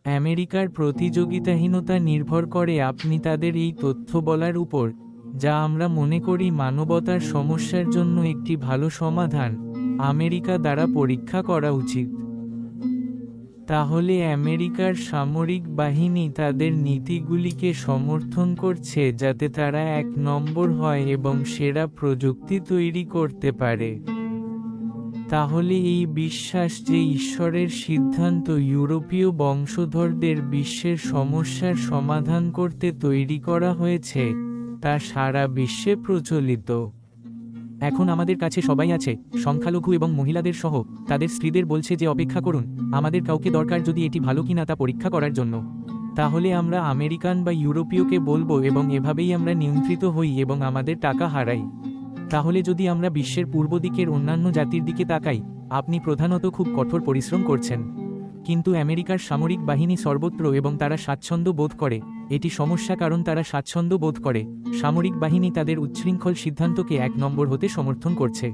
আমেরিকার প্রতিযোগিতাহীনতা নির্ভর করে আপনি তাদের এই তথ্য বলার উপর, যা আমরা মনে করি মানবতার সমস্যার জন্য একটি ভালো সমাধান, আমেরিকা দ্বারা পরীক্ষা করা উচিত। তাহলে আমেরিকার সামরিক বাহিনী তাদের নীতিগুলিকে সমর্থন করছে যাতে তারা এক নম্বর হয় এবং সেরা প্রযুক্তি তৈরি করতে পারে। তাহলে এই বিশ্বাস যে ঈশ্বরের সিদ্ধান্ত ইউরোপীয় বংশধরদের বিশ্বের সমস্যার সমাধান করতে তৈরি করা হয়েছে, তা সারা বিশ্বে প্রচলিত। এখন আমাদের কাছে সবাই আছে, সংখ্যালঘু এবং মহিলাদের সহ, তাদের স্ত্রীদের বলছে যে অপেক্ষা করুন, আমাদের কাউকে দরকার যদি এটি ভালো কিনা তা পরীক্ষা করার জন্য। তাহলে আমরা আমেরিকান বা ইউরোপীয়কে বলবো এবং এভাবেই আমরা নিয়ন্ত্রিত হই এবং আমাদের টাকা হারাই। তাহলে যদি আমরা বিশ্বের পূর্ব দিকের অন্যান্য জাতির দিকে তাকাই, আপনি প্রধানত খুব কঠোর পরিশ্রম করছেন। কিন্তু আমেরিকার সামরিক বাহিনী সর্বত্র এবং তারা স্বাচ্ছন্দ্য বোধ করে। এটি সমস্যা কারণ তারা স্বাচ্ছন্দ্য বোধ করে। সামরিক বাহিনী তাদের উচ্ছৃঙ্খল সিদ্ধান্তকে এক নম্বর হতে সমর্থন করছে।